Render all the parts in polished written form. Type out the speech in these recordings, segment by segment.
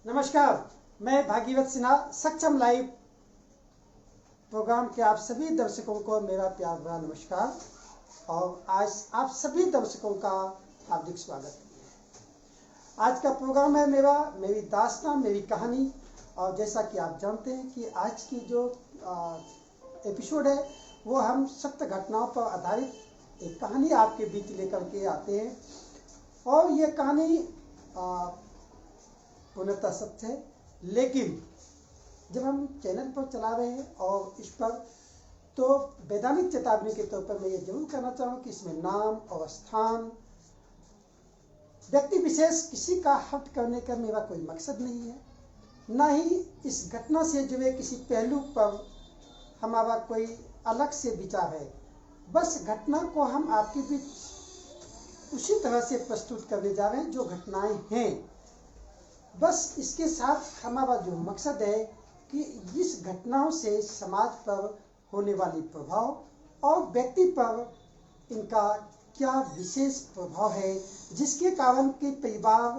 नमस्कार, मैं भागीरथ सिन्हा सक्षम लाइव प्रोग्राम के आप सभी दर्शकों को मेरा प्यार भरा नमस्कार और आज आप सभी दर्शकों का हार्दिक स्वागत है। आज का प्रोग्राम है मेरी दास्तान, मेरी कहानी। और जैसा कि आप जानते हैं कि आज की जो एपिसोड है वो हम सत्य घटनाओं पर आधारित एक कहानी आपके बीच लेकर के आते हैं। और ये कहानी पूर्णतः सत्य है, लेकिन जब हम चैनल पर चला रहे हैं और इस पर तो वैधानिक चेतावनी के तौर पर मैं ये जरूर कहना चाहूँ कि इसमें नाम और स्थान, व्यक्ति विशेष किसी का हट करने का मेरा कोई मकसद नहीं है, न ही इस घटना से जुड़े किसी पहलू पर हमारा कोई अलग से विचार है। बस घटना को हम आपके बीच उसी तरह से प्रस्तुत करने जा रहे हैं जो घटनाएं हैं। बस इसके साथ हमारा जो मकसद है कि इस घटनाओं से समाज पर होने वाली प्रभाव और व्यक्ति पर इनका क्या विशेष प्रभाव है, जिसके कारण कि परिवार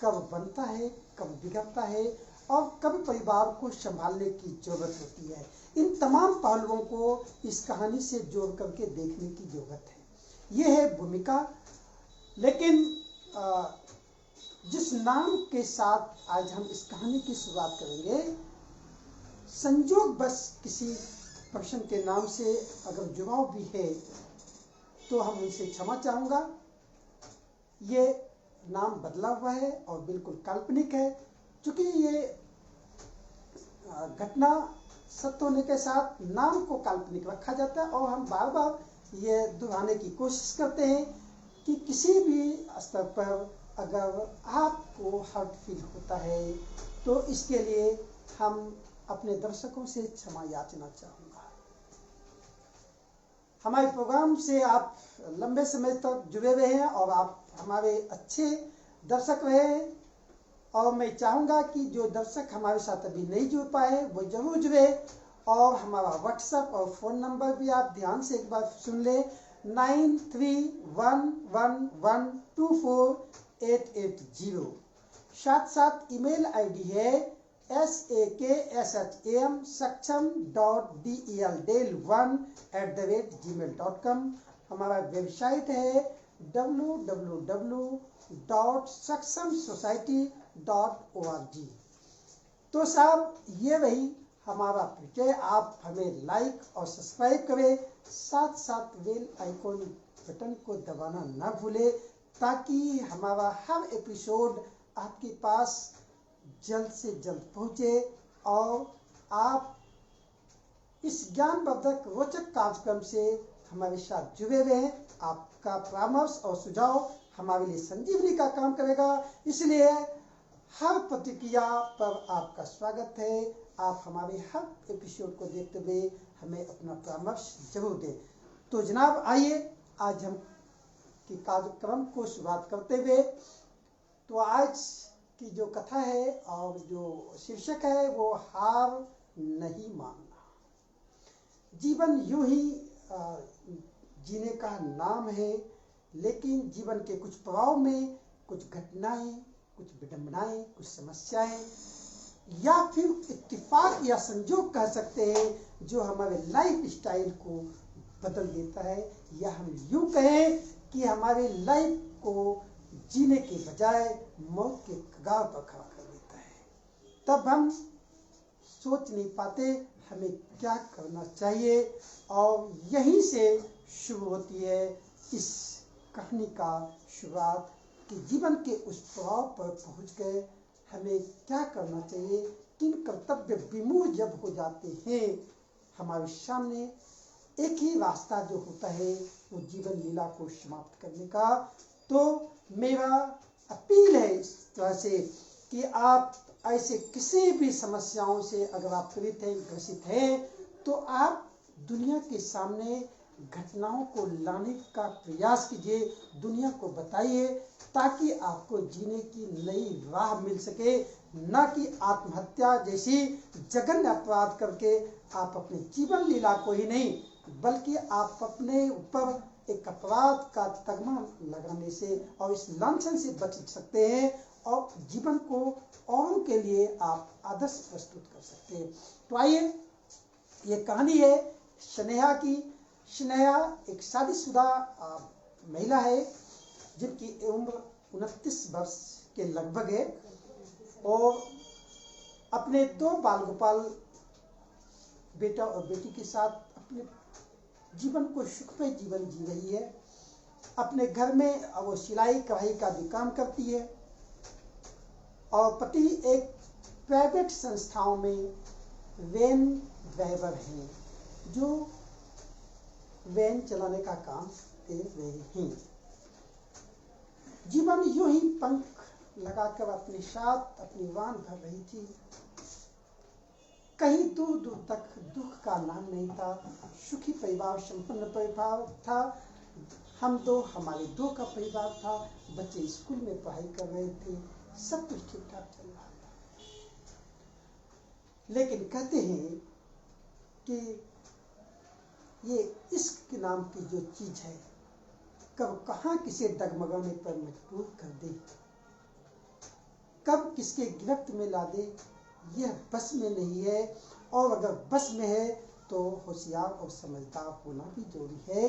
कब बनता है, कब बिगड़ता है और कब परिवार को संभालने की जरूरत होती है। इन तमाम पहलुओं को इस कहानी से जोड़ करके देखने की जरूरत है। ये है भूमिका। लेकिन जिस नाम के साथ आज हम इस कहानी की शुरुआत करेंगे, संजोग बस किसी पर्सन के नाम से अगर जुड़ाव भी है तो हम उनसे क्षमा चाहूँगा। ये नाम बदला हुआ है और बिल्कुल काल्पनिक है, क्योंकि ये घटना सत्य होने के साथ नाम को काल्पनिक रखा जाता है। और हम बार बार ये दोहराने की कोशिश करते हैं कि किसी भी स्तर पर अगर आपको हर्ट फील होता है तो इसके लिए हम अपने दर्शकों से क्षमा याचना चाहूँगा। हमारे प्रोग्राम से आप लंबे समय तक जुड़े रहे हैं और आप हमारे अच्छे दर्शक रहे हैं, और मैं चाहूँगा कि जो दर्शक हमारे साथ अभी नहीं जुड़ पाए वो जरूर जुड़े। और हमारा व्हाट्सएप और फ़ोन नंबर भी आप ध्यान से एक बार सुन लें, 9311124880। साथ साथ ईमेल आईडी है saksham.del1@gmail.com। हमारा वेबसाइट है www.sakshamsociety.org। तो साहब, ये रही हमारा परिचय। आप हमें लाइक और सब्सक्राइब करें, साथ साथ बेल आइकॉन बटन को दबाना ना भूलें, ताकि हमारा हर एपिसोड आपके पास जल्द से जल्द पहुंचे और आप इस ज्ञानवर्धक रोचक कार्यक्रम से हमारे साथ जुड़े रहें। आपका परामर्श और सुझाव हमारे लिए संजीवनी का काम करेगा, इसलिए हर प्रतिक्रिया पर आपका स्वागत है। आप हमारे हर एपिसोड को देखते हुए हमें अपना परामर्श जरूर दें। तो जनाब, आइए आज हम की कार्यक्रम को शुरुआत करते हुए, तो आज की जो कथा है और जो शीर्षक है वो हार नहीं मानना। जीवन यूं ही जीने का नाम है, लेकिन जीवन के कुछ पड़ाव में कुछ घटनाएं, कुछ विडंबनाएं, कुछ समस्याएं या फिर इत्तेफाक या संजोग कह सकते हैं जो हमारे लाइफ स्टाइल को बदल देता है, या हम यूं कहें कि हमारे लाइफ को जीने के बजाय मौत के कगार पर खड़ा कर देता है। तब हम सोच नहीं पाते हमें क्या करना चाहिए, और यहीं से शुरू होती है इस कहानी का शुरुआत कि जीवन के उस पड़ाव पर पहुंच गए हमें क्या करना चाहिए। किन कर्तव्य विमूढ़ जब हो जाते हैं हमारे सामने, एक ही रास्ता जो होता है वो जीवन लीला को समाप्त करने का। तो मेरा अपील है इस तरह से कि आप ऐसे किसी भी समस्याओं से अगर आप पीड़ित हैं, ग्रसित हैं, तो आप दुनिया के सामने घटनाओं को लाने का प्रयास कीजिए, दुनिया को बताइए, ताकि आपको जीने की नई राह मिल सके, न कि आत्महत्या जैसी जघन्य अपराध करके आप अपने जीवन लीला को ही नहीं बल्कि आप अपने ऊपर एक अपराध का तगमा लगाने से और इस लांछन से बच सकते हैं। और जीवन को औरों के लिए आप आदर्श प्रस्तुत कर सकते हैं। तो आइए, ये कहानी है स्नेहा की। स्नेहा एक शादीशुदा महिला है जिनकी उम्र 29 वर्ष के लगभग है और अपने 2 बाल गोपाल बेटा और बेटी के साथ अपने जीवन को सुखमय जीवन जी रही है। अपने घर में वो सिलाई कढ़ाई का भी काम करती है और पति एक प्राइवेट संस्थाओं में वैन ड्राइवर हैं जो वैन चलाने का काम कर रहे हैं। जीवन यूं ही पंख लगाकर अपने साथ अपनी वान भर रही थी। कहीं दूर दूर तक दुख का नाम नहीं था। सुखी परिवार, संपन्न परिवार था। हम दो, हमारे 2 का परिवार था। बच्चे स्कूल में पढ़ाई कर रहे थे। सब कुछ ठीक ठाक चल रहा था। लेकिन कहते हैं कि ये इश्क नाम की जो चीज है कब कहाँ किसे डगमगाने पर मजबूर कर दे, कब किसके गिरफ्त में ला दे, यह बस में नहीं है। और अगर बस में है तो होशियार और समझदार होना भी जरूरी है।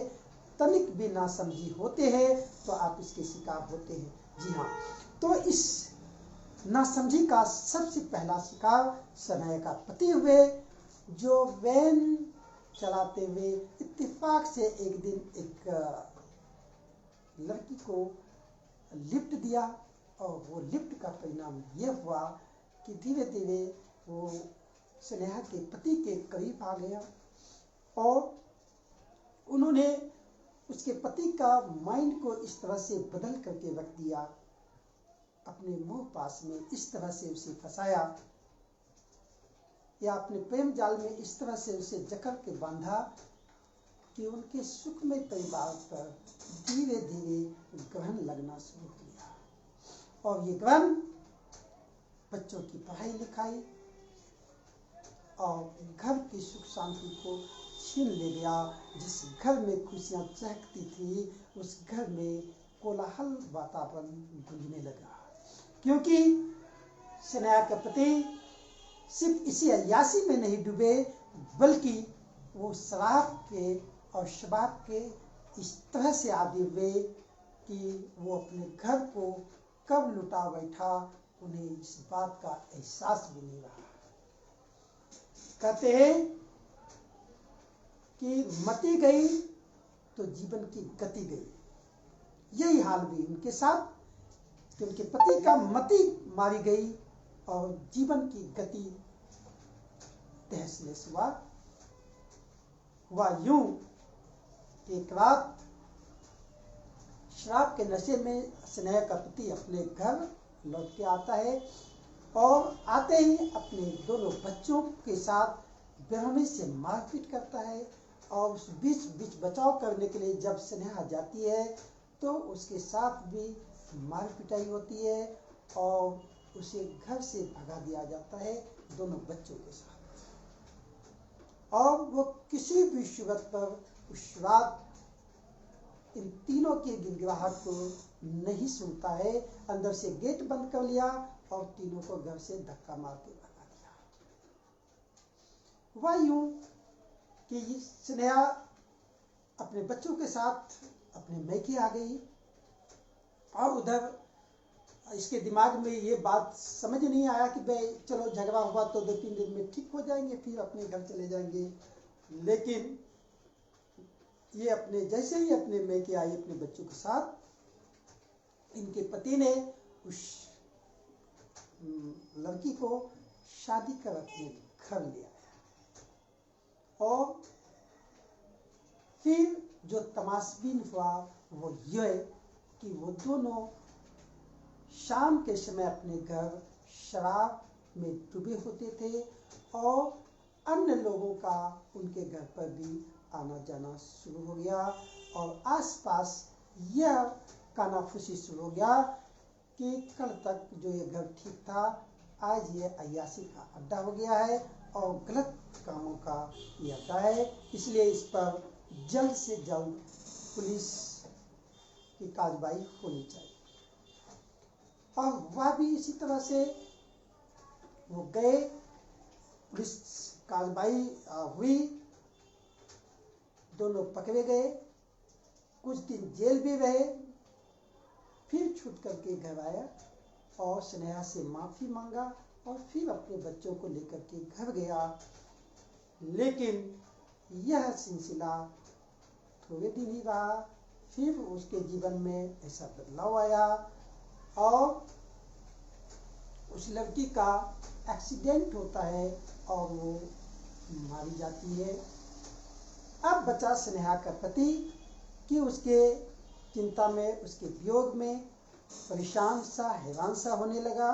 तनिक भी नासमझी होते हैं तो आप इसके शिकार होते हैं। जी हाँ, तो इस नासमझी का सबसे पहला शिकार स्नेहा का पति हुए, जो वैन चलाते हुए इत्तेफाक से एक दिन एक लड़की को लिफ्ट दिया और वो लिफ्ट का परिणाम यह हुआ कि धीरे धीरे वो स्नेहा के पति के करीब आ गया और उन्होंने उसके पति का माइंड को इस तरह से बदल करके रख दिया, अपने मुंह पास में इस तरह से उसे फंसाया या अपने प्रेम जाल में इस तरह से उसे जकड़ के बांधा कि उनके सुखमय परिवार पर धीरे धीरे ग्रहण लगना शुरू किया। और ये ग्रहण बच्चों की पढ़ाई लिखाई और घर की सुख शांति को छीन ले गया। जिस घर में खुशियां चहकती थी उस घर में कोलाहल वातावरण गूंजने लगा, क्योंकि स्नेहा के पति सिर्फ इसी अय्यासी में नहीं डूबे बल्कि वो शराब के और शबाब के इस तरह से आदि हुए कि वो अपने घर को कब लुटा बैठा उन्हें इस बात का एहसास भी नहीं रहा। कहते हैं कि मती गई तो जीवन की गति गई। यही हाल भी उनके साथ कि उनके पति का मति मारी गई और जीवन की गति तहस नहस हुआ यूं कि एक रात शराब के नशे में स्नेहा का पति अपने घर लौट के आता है और आते ही अपने दोनों बच्चों के साथ बेरहमी से मारपीट करता है। और उस बीच बचाव करने के लिए जब स्नेहा जाती है तो उसके साथ भी मार पिटाई होती है और उसे घर से भगा दिया जाता है दोनों बच्चों के साथ। और वो किसी भी सूरत पर उस रात इन तीनों के गिड़गिड़ाहट को नहीं सुनता है। अंदर से गेट बंद कर लिया और तीनों को घर से धक्का मार के भगा दिया। हुआ यूं कि स्नेहा अपने बच्चों के साथ अपने मैके आ गई और उधर इसके दिमाग में ये बात समझ नहीं आया कि भाई चलो झगड़ा हुआ तो 2-3 दिन में ठीक हो जाएंगे, फिर अपने घर चले जाएंगे। लेकिन ये अपने जैसे ही अपने मैके आई अपने बच्चों के साथ, इनके पति ने उस लड़की को शादी कर अपने घर ले आया। और फिर जो तमाशबीन हुआ वो ये कि वो दोनों शाम के समय अपने घर शराब में डूबे होते थे और अन्य लोगों का उनके घर पर भी आना जाना शुरू हो गया और आसपास यह कानाफूसी शुरू हो गया कि कल तक जो ये घर ठीक था आज ये अय्यासी का अड्डा हो गया है और गलत कामों का ये अड्डा है। इसलिए इस पर जल्द से जल्द पुलिस की कार्रवाई होनी चाहिए। और वह भी इसी तरह से वो गए, पुलिस कार्रवाई हुई, दोनों पकड़े गए, कुछ दिन जेल भी रहे, फिर छूट करके घर आया और स्नेहा से माफी मांगा और फिर अपने बच्चों को लेकर के घर गया। लेकिन यह सिलसिला थोड़े दिन ही रहा, फिर उसके जीवन में ऐसा बदलाव आया और उस लड़की का एक्सीडेंट होता है और वो मारी जाती है। अब बचा स्नेहा का पति कि उसके चिंता में, उसके वियोग में परेशान सा, हैरान सा होने लगा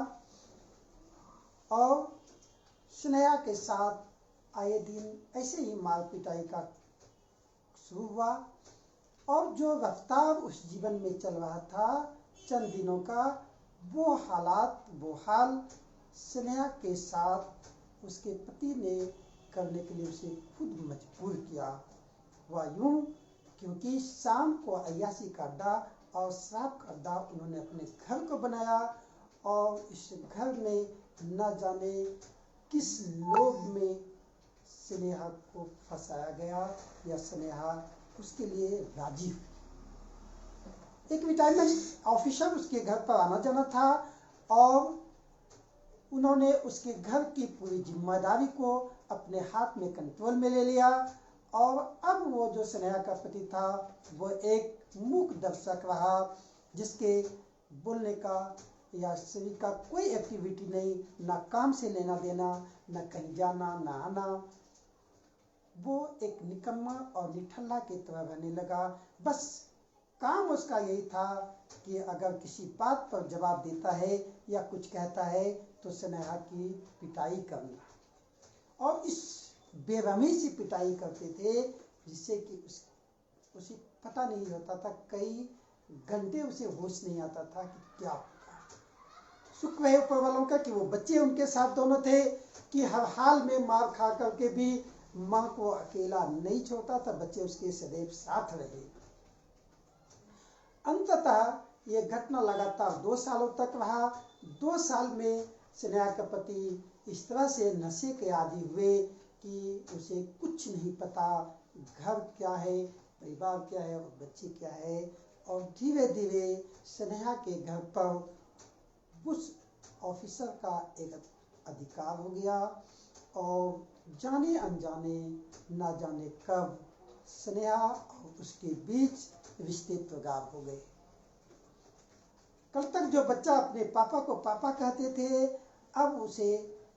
और स्नेहा के साथ आए दिन ऐसे ही मार पिटाई का शुरू हुआ और जो रफ्तार उस जीवन में चल रहा था चंद दिनों का, वो हालात, वो हाल स्नेहा के साथ उसके पति ने करने के लिए उसे खुद मजबूर किया। वह यूं, क्योंकि शाम को अय्याशी का अड्डा और शराब का अड्डा उन्होंने अपने घर को बनाया और इस घर में न जाने किस लोभ में स्नेहा को फंसाया गया या स्नेहा उसके लिए राजी हुई। एक रिटायरमेंट ऑफिसर उसके घर पर आना जाना था और उन्होंने उसके घर की पूरी जिम्मेदारी को अपने हाथ में कंट्रोल में ले लिया और अब वो जो स्नेहा का पति था वो एक मूक दर्शक रहा, जिसके बोलने का या शरीर का कोई एक्टिविटी नहीं, ना काम से लेना देना, ना कहीं जाना, ना आना। वो एक निकम्मा और निठल्ला की तरह रहने लगा। बस काम उसका यही था कि अगर किसी बात पर जवाब देता है या कुछ कहता है तो स्नेहा की पिटाई करना और इस बेरहमी से पिटाई करते थे जिससे कि उसे पता नहीं होता था, कई घंटे उसे होश नहीं आता था कि क्या होगा। शुक्र है ऊपर वालों का कि वो बच्चे उनके साथ दोनों थे कि हर हाल में मार खा करके भी माँ को अकेला नहीं छोड़ता था, बच्चे उसके सदैव साथ रहे। अंततः ये घटना लगातार 2 सालों तक रहा। 2 साल में स्नेहा का पति इस तरह से नशे के आदी हुए कि उसे कुछ नहीं पता, घर क्या है, परिवार क्या है और बच्चे क्या है। और धीरे धीरे स्नेहा के घर पर उस ऑफिसर का एक अधिकार हो गया और जाने अनजाने, ना जाने कब स्नेहा और उसके बीच रिश्ते प्रगाढ़ हो गए। कल तक जो बच्चा अपने पापा को पापा कहते थे, अब उसे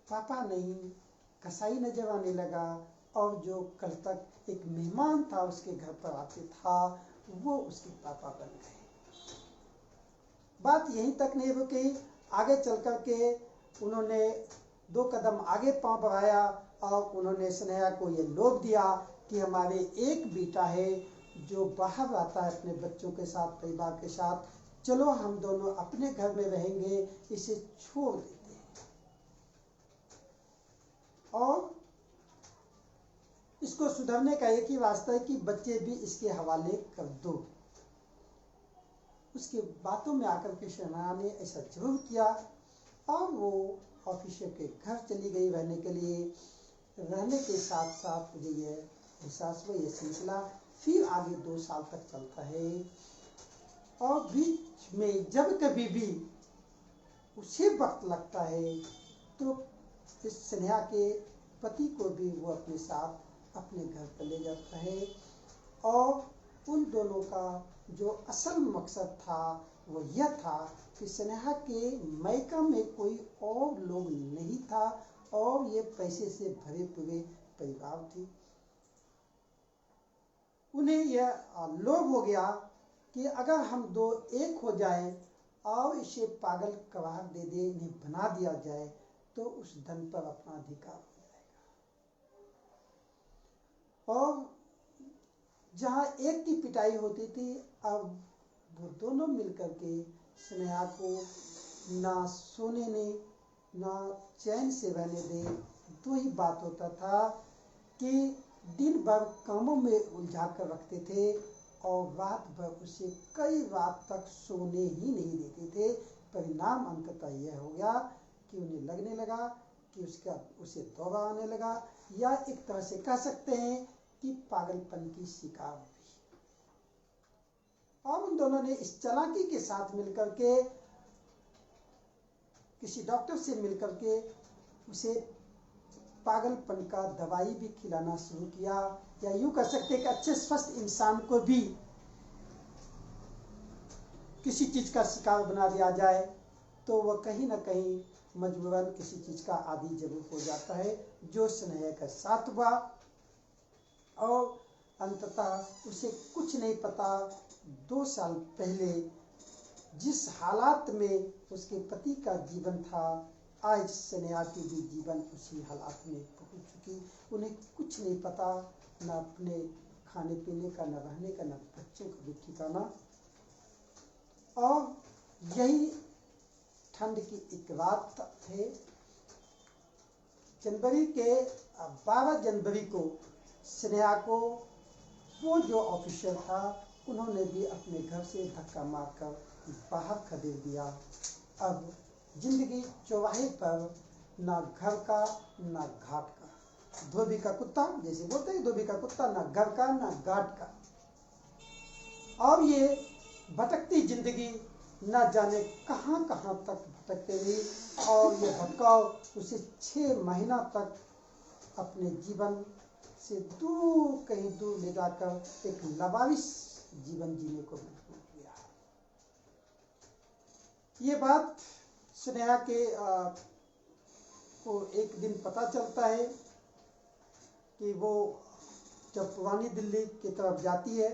पापा नहीं कसाई नजर आने लगा और जो कल तक एक मेहमान था उसके घर पर आते था, वो उसके पापा बन गए। बात यहीं तक नहीं रुकी, आगे चल कर के उन्होंने 2 कदम आगे पांव बढ़ाया और उन्होंने स्नेहा को ये लोभ दिया कि हमारे एक बेटा है जो बाहर आता है अपने बच्चों के साथ, परिवार के साथ, चलो हम दोनों अपने घर में रहेंगे, इसे छोड़ देते हैं और इसको सुधरने का एक ही रास्ता है कि बच्चे भी इसके हवाले कर दो। उसके बातों में आकर के स्नेहा ने ऐसा जरूर किया और वो ऑफिसर के घर चली गई रहने के लिए। रहने के साथ साथ मुझे ये एहसास हुआ, ये सिलसिला फिर आगे 2 साल तक चलता है और बीच में जब कभी भी उसे वक्त लगता है तो इस स्नेहा के पति को भी वो अपने साथ अपने घर पर ले जाता है और उन दोनों का जो असल मकसद था वो यह था कि स्नेहा के मायका में कोई और लोग नहीं था और ये पैसे से भरे पूरे परिवार थी। उन्हें यह लोभ हो गया कि अगर हम दो एक हो जाएं और इसे पागल करार दे दे, इन्हें बना दिया जाए तो उस धन पर अपना अधिकार हो जाएगा। और जहाँ एक की पिटाई होती थी, अब वो दोनों मिलकर के स्नेहा को ना सोने ने ना चैन से रहने दे। 2 ही बात होता था कि दिन भर कामों में उलझा कर रखते थे और रात भर उसे कई रात तक सोने ही नहीं देते थे परिणाम अंततः यह हो गया कि उन्हें लगने लगा कि उसे तौबा आने लगा, या एक तरह से कह सकते हैं कि पागलपन की शिकार हुई। और उन दोनों ने इस चालाकी के साथ मिलकर के किसी डॉक्टर से मिलकर के उसे पागलपन का दवाई भी खिलाना शुरू किया, या यूं कर सकते हैं कि अच्छे स्वस्थ इंसान को भी किसी चीज का शिकार बना दिया जाए तो वह कहीं ना कहीं मजबूरन किसी चीज का आदी जरूर हो जाता है, जो स्नेह का साथ हुआ। और अंततः उसे कुछ नहीं पता, 2 साल पहले जिस हालात में उसके पति का जीवन था, आज स्नेहा की भी जीवन उसी हालात में पहुंच चुकी। उन्हें कुछ नहीं पता, न अपने खाने पीने का, न रहने का, न बच्चों का भी ठिकाना। और यही ठंड की एक रात थे, जनवरी के 12 जनवरी को स्नेहा को वो जो ऑफिसर था उन्होंने भी अपने घर से धक्का मारकर बाहर खदेड़ दिया। अब जिंदगी चौराहे पर, ना घर का ना घाट का, धोबी का कुत्ता, जैसे बोलते हैं धोबी का कुत्ता, ना घर का ना घाट का। और ये भटकती जिंदगी न जाने कहां कहां तक भटकते रही, और ये भटकाव उसे 6 महीना तक अपने जीवन से दूर, कहीं दूर ले जाकर एक लवारिस जीवन जीने को मजबूर किया। ये बात स्नेहा के को एक दिन पता चलता है कि वो जब पुरानी दिल्ली की तरफ जाती है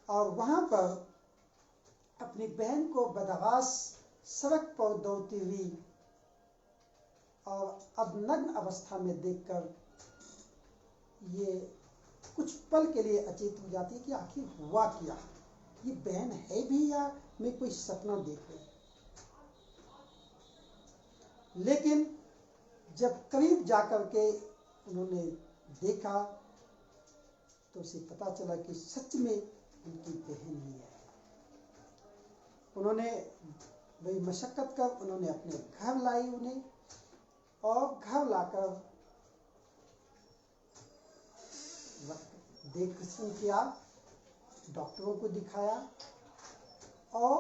और वहां पर अपनी बहन को बदहवास सड़क पर दौड़ती हुई और अब नग्न अवस्था में देखकर ये कुछ पल के लिए अचेत हो जाती है कि आखिर हुआ क्या, ये बहन है भी या मैं कोई सपना देख रही। लेकिन जब करीब जाकर के उन्होंने देखा तो उसे पता चला कि सच में उनकी बहन ही है। उन्होंने बड़ी मशक्कत कर उन्होंने अपने घर लाई उन्हें, और घर लाकर देखभाल किया, डॉक्टरों को दिखाया, और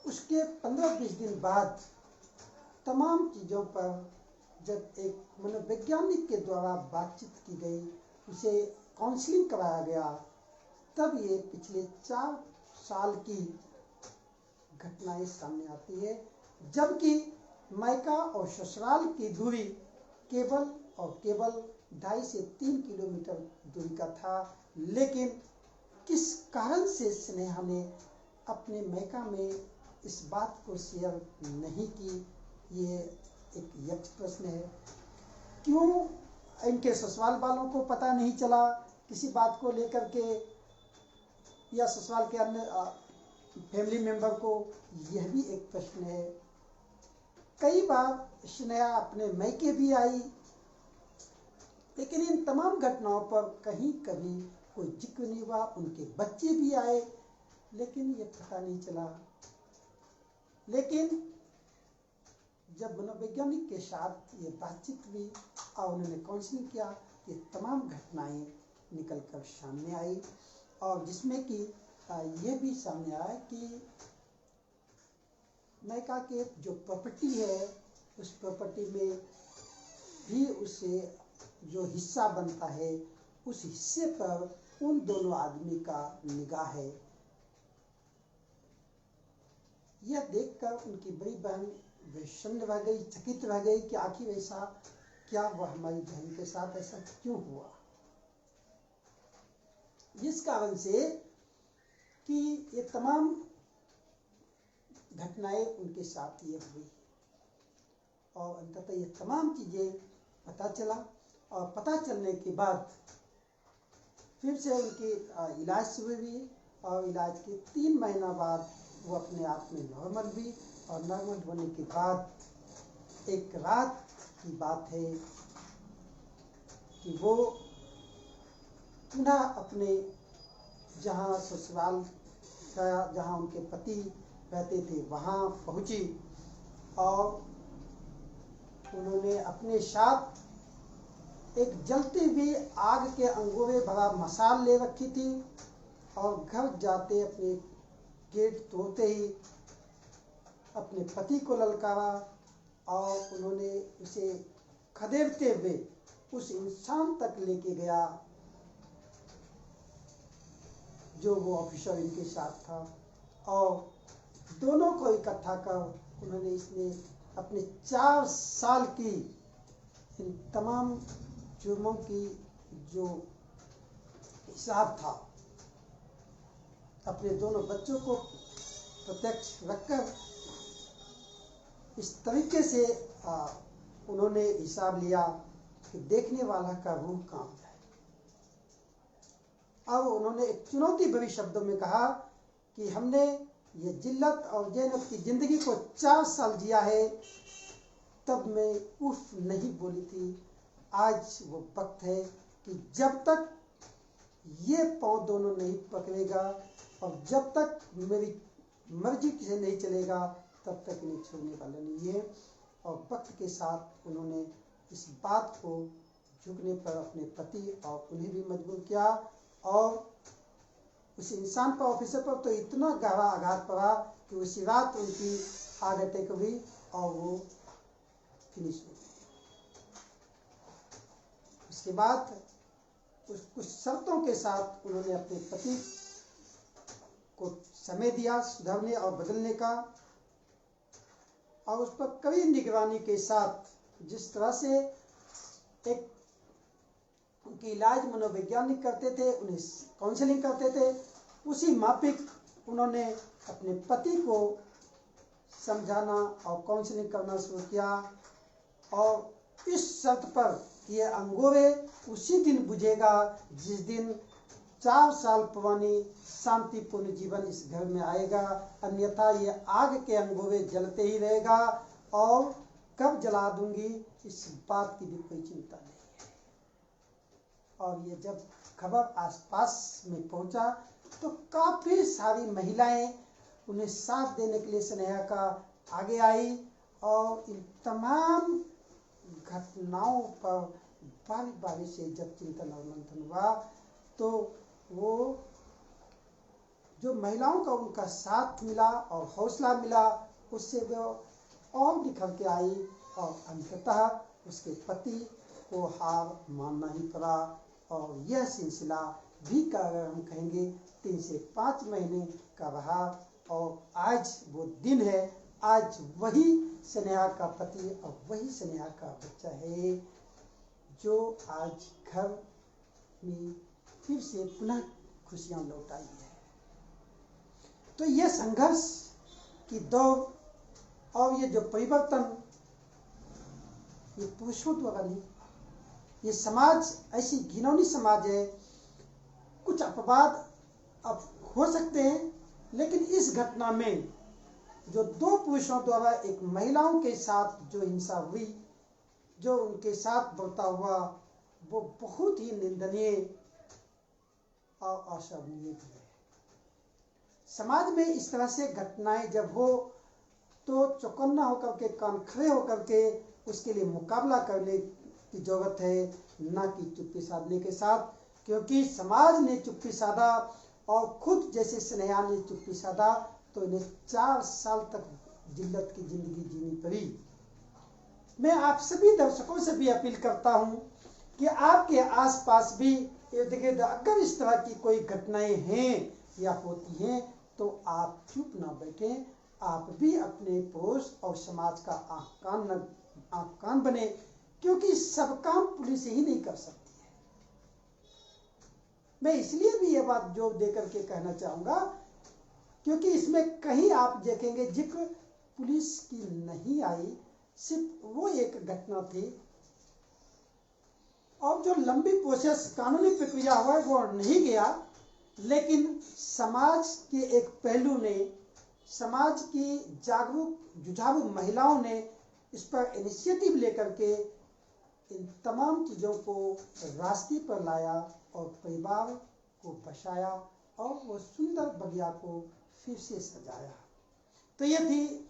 उसके 15-20 दिन बाद तमाम चीज़ों पर जब एक मनोवैज्ञानिक के द्वारा बातचीत की गई, उसे काउंसलिंग कराया गया, तब ये पिछले 4 साल की घटनाएं सामने आती है। जबकि मायका और ससुराल की दूरी केवल 2.5 से 3 किलोमीटर दूरी का था, लेकिन किस कारण से स्नेहा ने अपने मायका में इस बात को शेयर नहीं की, ये एक यक्ष प्रश्न है। क्यों इनके ससुराल वालों को पता नहीं चला किसी बात को लेकर के, या ससुराल के अन्य फैमिली मेंबर को, यह भी एक प्रश्न है। कई बार स्नेहा अपने मायके भी आई, लेकिन इन तमाम घटनाओं पर कहीं कभी कोई जिक्र नहीं हुआ। उनके बच्चे भी आए, लेकिन ये पता नहीं चला। लेकिन जब मनोवैज्ञानिक के साथ ये बातचीत हुई और उन्होंने काउंसलिंग किया, ये तमाम घटनाएं निकल कर सामने आई, और जिसमें कि ये भी सामने आया कि मायका के जो प्रॉपर्टी है, उस प्रॉपर्टी में भी उसे जो हिस्सा बनता है, उस हिस्से पर उन दोनों आदमी का निगाह है। यह देखकर उनकी बड़ी बहन विषन्न रह गई, चकित रह गई कि आखिर ऐसा क्या हुआ, हमारी बहन के साथ ऐसा क्यों हुआ। जिस कारण से कि ये तमाम घटनाएं उनके साथ ये हुई, और अंततः ये तमाम चीजें पता चला, और पता चलने के बाद फिर से उनकी इलाज शुरू हुई, और इलाज के 3 महीना बाद वो अपने आप में नॉर्मल हुई। और नॉर्मल होने के बाद एक रात की बात है कि वो पुनः अपने जहाँ ससुराल जहाँ उनके पति रहते थे वहाँ पहुँची और उन्होंने अपने साथ एक जलती हुई आग के अंगों भरा मसाल ले रखी थी और घर जाते अपने गेट तोड़ते ही अपने पति को ललकारा और उन्होंने उसे खदेड़ते हुए उस इंसान तक लेके गया जो वो ऑफिसर इनके साथ था और दोनों को इकट्ठा कर उन्होंने इसने अपने 4 साल की इन तमाम जुर्मों की जो हिसाब था अपने दोनों बच्चों को प्रत्यक्ष रखकर इस तरीके से उन्होंने हिसाब लिया कि देखने वाला का रूह कांप जाए। अब उन्होंने एक चुनौती भरी शब्दों में कहा कि हमने ये जिल्लत और ज़ैनब की जिंदगी को 4 साल जिया है, तब मैं उफ नहीं बोली थी। आज वो वक्त है कि जब तक ये पांव दोनों नहीं पकड़ेगा और जब तक मेरी मर्जी से नहीं चलेगा तब तक इन्हें छोड़ने वाला नहीं है। और वक्त के साथ उन्होंने इस बात को झुकने पर अपने पति और उन्हें भी मजबूर किया और उस इंसान पर, ऑफिसर पर तो इतना गहरा आघात पड़ा कि उसी रात उनकी हार्ट अटैक हुई और वो फिनिश हो गई। उसके बाद कुछ शर्तों के साथ उन्होंने अपने पति को समय दिया सुधरने और बदलने का और उस पर कड़ी निगरानी के साथ जिस तरह से एक उनकी इलाज मनोवैज्ञानिक करते थे, उन्हें काउंसलिंग करते थे, उसी माफिक उन्होंने अपने पति को समझाना और काउंसलिंग करना शुरू किया और इस शर्त पर कि ये अंगोरे उसी दिन बुझेगा जिस दिन 4 साल पुरानी शांतिपूर्ण जीवन इस घर में आएगा, अन्यथा ये आग के अंगोरे जलते ही रहेगा और कब जला दूंगी इस बात की भी कोई चिंता नहीं है। और ये जब खबर आसपास में पहुंचा तो काफी सारी महिलाएं उन्हें साथ देने के लिए स्नेहा का आगे आई और इन तमाम घटनाओं पर बारी बारी से जब चिंतन और मंथन हुआ तो वो जो महिलाओं का उनका साथ मिला और हौसला मिला उससे वो और निखर के आई और अंततः उसके पति को हार मानना ही पड़ा और यह सिलसिला भी का अगर हम कहेंगे 3 से 5 महीने का रहा और आज वो दिन है, आज वही स्नेहा का पति और वही स्नेहा का बच्चा है जो आज घर में फिर से पुनः खुशियां लौट आई है। तो ये संघर्ष की दौड़ और ये जो परिवर्तन ये पुरुषों द्वारा नहीं, ये समाज ऐसी घिनौनी समाज है। कुछ अपवाद अब हो सकते हैं लेकिन इस घटना में जो 2 पुरुषों द्वारा एक महिलाओं के साथ जो हिंसा हुई, जो उनके साथ बर्ताव हुआ, वो बहुत ही निंदनीय और अशोभनीय भी है। समाज में इस तरह से घटनाएं जब हो तो चौकन्ना होकर के, कान खड़े होकर के उसके लिए मुकाबला करने की जरूरत है, ना कि चुप्पी साधने के साथ, क्योंकि समाज ने चुप्पी साधा और खुद जैसे स्नेहा ने चुप्पी साधा तो इन्हें 4 साल तक जिल्लत की जिंदगी जीनी पड़ी। मैं आप सभी दर्शकों से भी अपील करता हूं कि आपके आसपास भी इर्द-गिर्द अगर इस तरह की कोई घटनाएं हैं या होती हैं तो आप चुप ना बैठें, आप भी अपने पड़ोस और समाज का आंख कान बने, क्योंकि सब काम पुलिस ही नहीं कर सकती है। मैं इसलिए भी ये बात जोर देकर के कहना चाहूंगा क्योंकि इसमें कहीं आप देखेंगे जिक्र पुलिस की नहीं आई, सिर्फ वो एक घटना थी और जो लंबी प्रोसेस कानूनी प्रक्रिया हुआ वो नहीं गया, लेकिन समाज के एक पहलू ने, समाज की जागरूक जुझारू महिलाओं ने इस पर इनिशिएटिव लेकर के इन तमाम चीज़ों को रास्ते पर लाया और परिवार को बचाया और वो सुंदर बगिया को फिर से सजाया। तो ये थी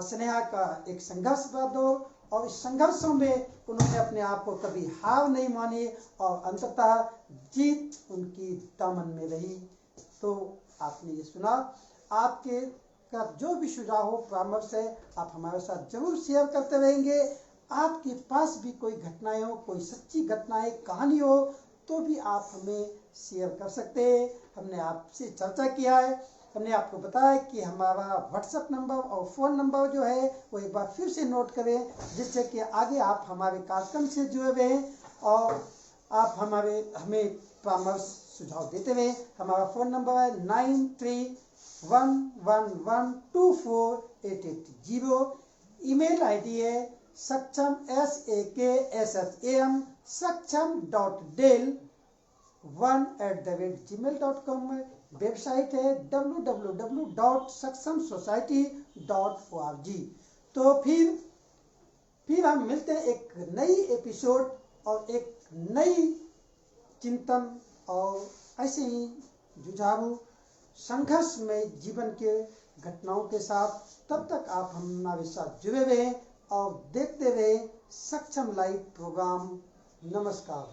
स्नेहा का एक संघर्ष का दौर, और इस संघर्षों में उन्होंने अपने आप को कभी हार नहीं मानी और अंततः जीत उनकी दामन में रही। तो आपने ये सुना, आपके का जो भी सुझाव हो, परामर्श है, आप हमारे साथ जरूर शेयर करते रहेंगे। आपके पास भी कोई घटनाएं हो, कोई सच्ची घटनाएं, कहानी हो, तो भी आप हमें शेयर कर सकते हैं। हमने आपसे चर्चा किया है, हमने आपको बताया कि हमारा व्हाट्सएप नंबर और फ़ोन नंबर जो है वो एक बार फिर से नोट करें, जिससे कि आगे आप हमारे कार्यक्रम से जुड़े रहें और आप हमें परामर्श सुझाव देते रहें। हमारा फ़ोन नंबर है 9311124880। ईमेल आईडी है सक्षम saksham@del1@gmail.com। वेबसाइट है www.sakshamsociety.org। तो फिर हम मिलते हैं एक नई एपिसोड और एक नई चिंतन और ऐसे ही जुझारू संघर्ष में जीवन के घटनाओं के साथ। तब तक आप हमारे साथ जुड़े रहें और देखते रहें सक्षम लाइव प्रोग्राम। नमस्कार।